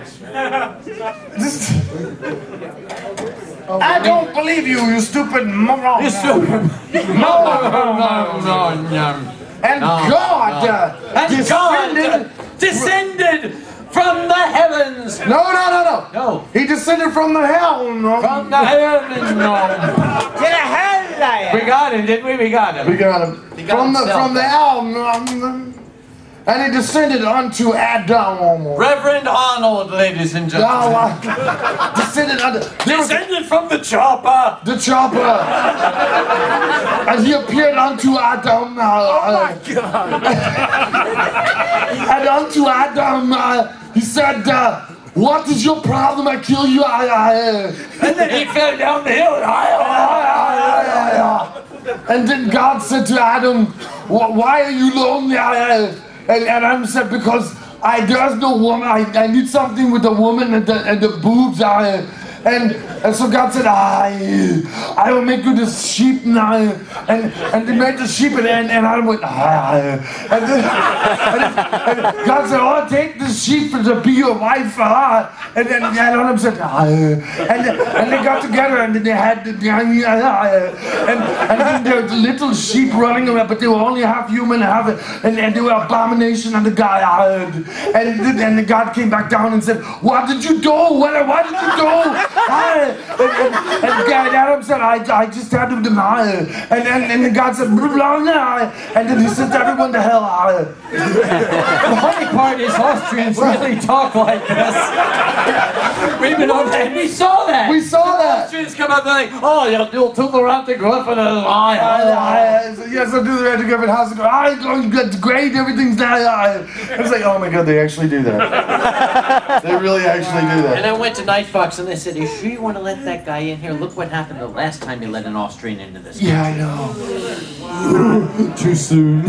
I don't believe you stupid moron. You stupid moron. And God descended from the heavens. No. He descended from the hell. No. From the heavens. No. Get a hell We got him, didn't we? We got him. From the hell. And he descended unto Adam. Reverend Arnold, ladies and gentlemen. Descended from the chopper. The chopper. And he appeared unto Adam. Oh my God. And unto Adam, he said, what is your problem? I kill you. And then he fell down the hill. And then God said to Adam, why are you lonely? And Adam said, because there's no woman. I need something with the woman and the boobs. And so God said, I will make you this sheep now. And they made the sheep, and Adam went, and God said, oh, take the sheep to be your wife. And then Adam said, and they got together, and then they had and then there was little sheep running around, but they were only half human, and they were abomination unto God. And God came back down and said, what did you do? What did you do? And Adam said, I just had to deny it. And then God said, blah, blah, and then he sent everyone to hell. The funny part is Austrians really talk like this. We've been over there, and we saw that. Austrians come up and like, oh, you'll tool around the Gryphon and lie. Yes, I'll do the Gryphon. How's it going? Great, everything's there. I was like, oh my God, they actually do that. They really actually do that. And I went to Nightfox and they said, you sure you want to let that guy in here? Look what happened the last time you let an Austrian into this country. Yeah, I know. Too soon.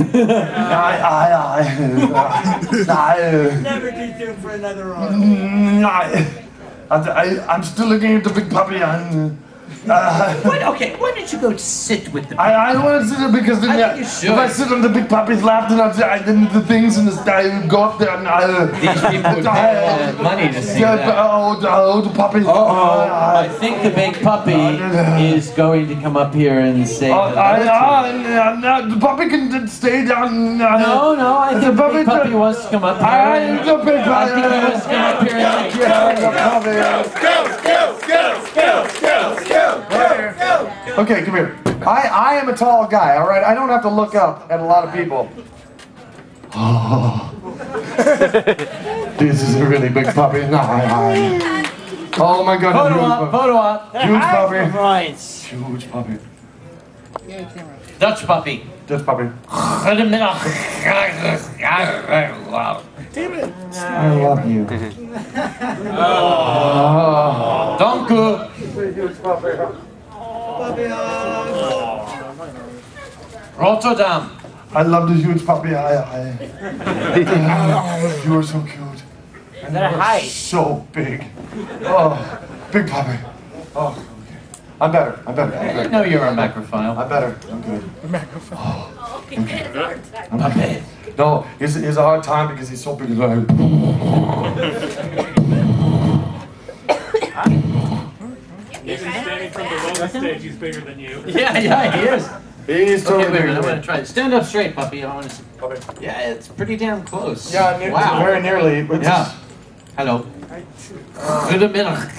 Never too soon for another Austrian. I'm still looking at the big puppy. Okay, why don't you go sit with the I don't want to sit there because then I think you should. if I sit on the big puppy's lap, then the things in the I would go up there and These people would pay money to see that. the puppy. I think the big puppy is going to come up here and say hello. The puppy can stay down. No, I think the big puppy wants to come up here. I think he wants to come up here and Go. Okay, come here. I am a tall guy, all right? I don't have to look up at a lot of people. Oh. This is a really big puppy. Oh my God. Photo op. Huge puppy. Right. Huge puppy. Dutch puppy. Dutch puppy. Goedemiddag. Damn it. I love you. Dank u. Huge puppy. Rotterdam. I love the huge puppy. You are so cute. And you are so big. Oh, big puppy. Oh, okay. I'm better. I didn't know you were a macrophile. I'm better. I'm good. A microphone. Oh, he had a hard time. Puppy. No, it's a hard time because he's so big. Even standing from below the stage, he's bigger than you. Yeah, he is. He's totally bigger I'm than gonna me. try it. Stand up straight, puppy. I want to see. Puppy. Yeah, it's pretty damn close. Yeah, wow. very nearly. Yeah. Hello. Goedemiddag.